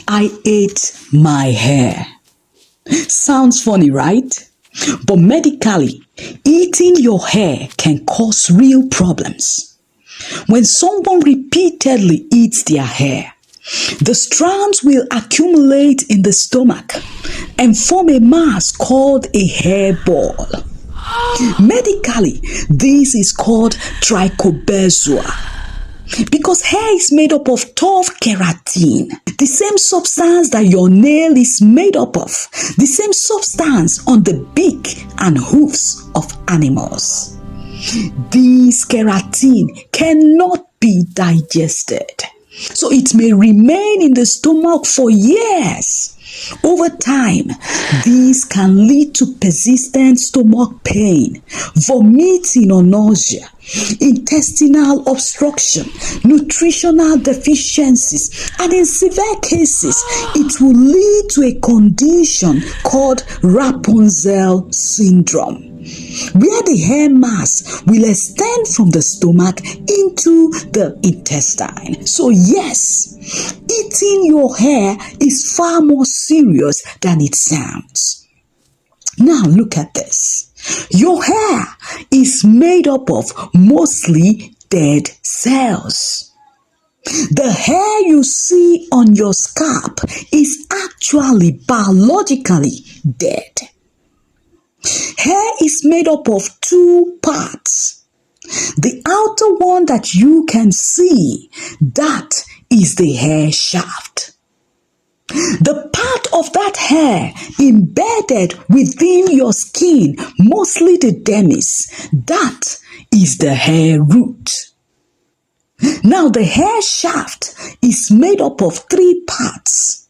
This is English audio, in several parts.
I ate my hair. Sounds funny, right? But medically, eating your hair can cause real problems. When someone repeatedly eats their hair, the strands will accumulate in the stomach and form a mass called a hair ball. Medically, this is called trichobezoar. Because hair is made up of tough keratin, the same substance that your nail is made up of, the same substance on the beak and hoofs of animals. This keratin cannot be digested, so it may remain in the stomach for years. Over time, this can lead to persistent stomach pain, vomiting or nausea, intestinal obstruction, nutritional deficiencies, and in severe cases, it will lead to a condition called Rapunzel syndrome, where the hair mass will extend from the stomach into the intestine. So yes, eating your hair is far more serious than it sounds. Now look at this. Your hair is made up of mostly dead cells. The hair you see on your scalp is actually biologically dead. Hair is made up of two parts. The outer one that you can see, that is the hair shaft. The part of that hair embedded within your skin, mostly the dermis, that is the hair root. Now the hair shaft is made up of three parts.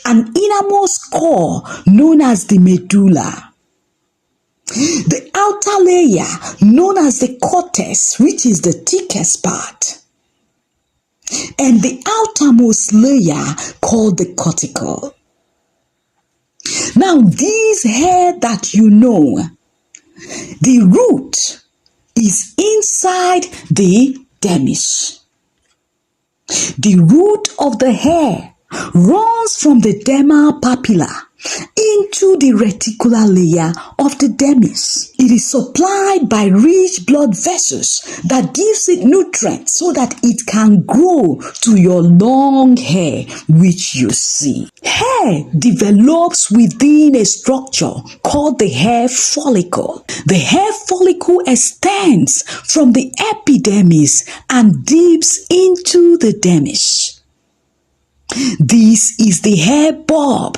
An innermost core known as the medulla. The outer layer known as the cortex, which is the thickest part. And the outermost layer called the cortical. Now this hair that you know, the root is inside the dermis. The root of the hair runs from the dermal papilla into the reticular layer of the dermis. It is supplied by rich blood vessels that gives it nutrients so that it can grow to your long hair which you see. Hair develops within a structure called the hair follicle. The hair follicle extends from the epidermis and dips into the dermis. This is the hair bulb.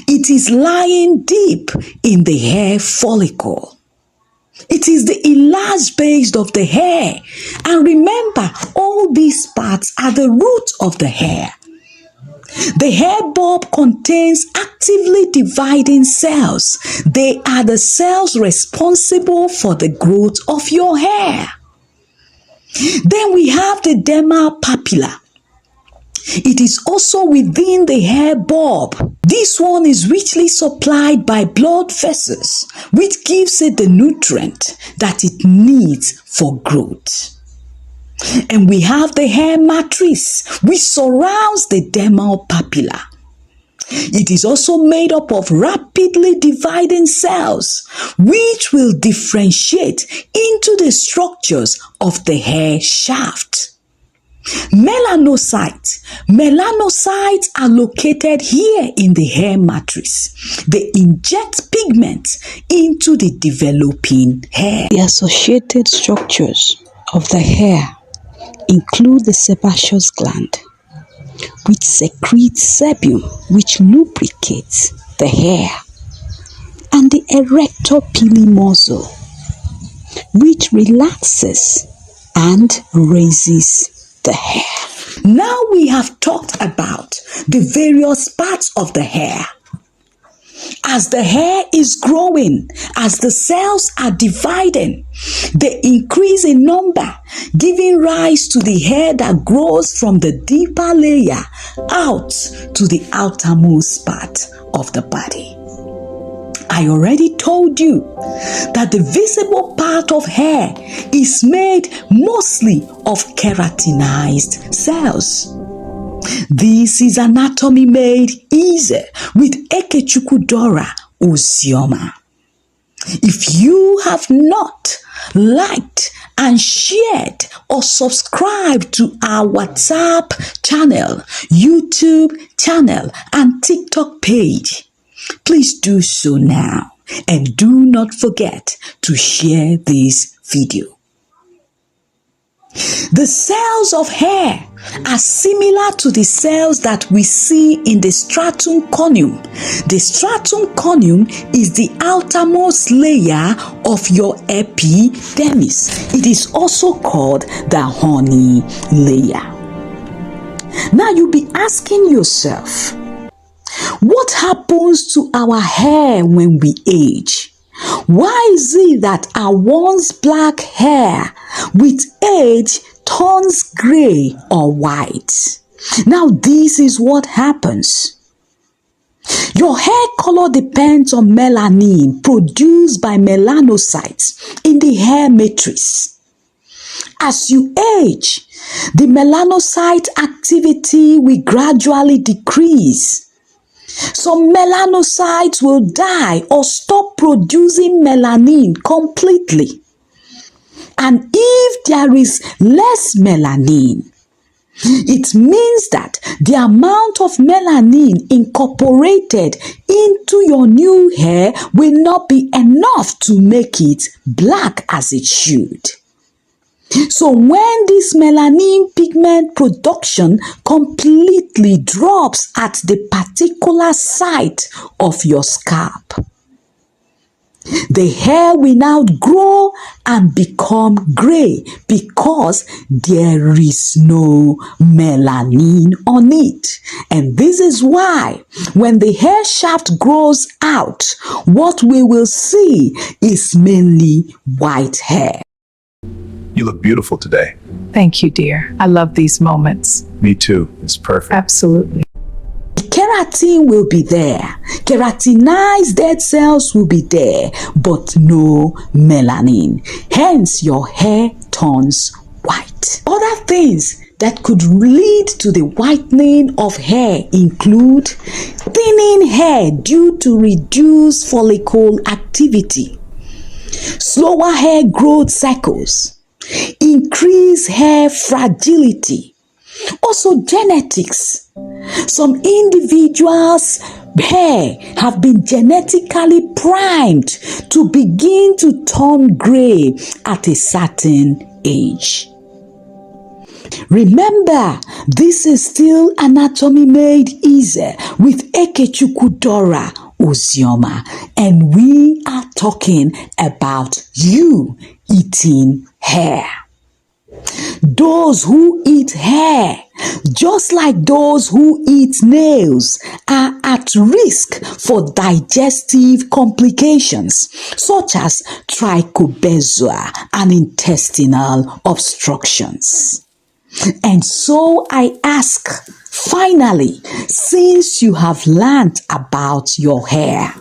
It is lying deep in the hair follicle. It is the enlarged base of the hair. And remember, all these parts are the root of the hair. The hair bulb contains actively dividing cells. They are the cells responsible for the growth of your hair. Then we have the dermal papilla. It is also within the hair bulb. This one is richly supplied by blood vessels, which gives it the nutrient that it needs for growth. And we have the hair matrix, which surrounds the dermal papilla. It is also made up of rapidly dividing cells, which will differentiate into the structures of the hair shaft. Melanocytes. Melanocytes are located here in the hair matrix. They inject pigment into the developing hair. The associated structures of the hair include the sebaceous gland, which secretes sebum, which lubricates the hair, and the erector pili muscle, which relaxes and raises the hair. Now we have talked about the various parts of the hair. As the hair is growing, as the cells are dividing, they increase in number, giving rise to the hair that grows from the deeper layer out to the outermost part of the body. I already told you that the visible part of hair is made mostly of keratinized cells. This is Anatomy Made Easy with Ekechukwu Dora Ozioma. If you have not liked and shared or subscribed to our WhatsApp channel, YouTube channel, and TikTok page, please do so now. And do not forget to share this video. The cells of hair are similar to the cells that we see in the stratum corneum. The stratum corneum is the outermost layer of your epidermis. It is also called the horny layer. Now you'll be asking yourself, what happens to our hair when we age? Why is it that our once black hair with age turns gray or white? Now this is what happens. Your hair color depends on melanin produced by melanocytes in the hair matrix. As you age, the melanocyte activity will gradually decrease. Some melanocytes will die or stop producing melanin completely. And if there is less melanin, it means that the amount of melanin incorporated into your new hair will not be enough to make it black as it should. So when this melanin pigment production completely drops at the particular site of your scalp, the hair will now grow and become gray because there is no melanin on it. And this is why when the hair shaft grows out, what we will see is mainly white hair. You look beautiful today. Thank you, dear. I love these moments. Me too. It's perfect. Absolutely. Keratin will be there. Keratinized dead cells will be there, but no melanin. Hence, your hair turns white. Other things that could lead to the whitening of hair include thinning hair due to reduced follicle activity, slower hair growth cycles, increased hair fragility, also genetics. Some individuals' hair have been genetically primed to begin to turn gray at a certain age. Remember, this is still Anatomy Made Easy with Ekechukwu Dora Ozioma, and we are talking about you eating hair. Those who eat hair, just like those who eat nails, are at risk for digestive complications such as trichobezoar and intestinal obstructions. And so I ask, finally, since you have learned about your hair,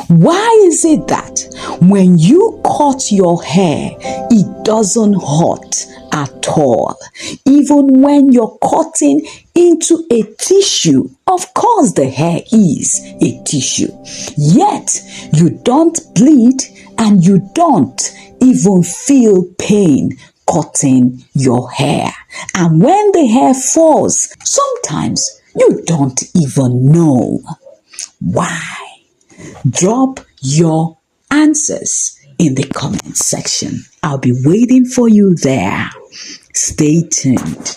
why is it that when you cut your hair, it doesn't hurt at all? Even when you're cutting into a tissue, of course the hair is a tissue, yet you don't bleed and you don't even feel pain cutting your hair. And when the hair falls, sometimes you don't even know why. Drop your answers in the comment section. I'll be waiting for you there. Stay tuned.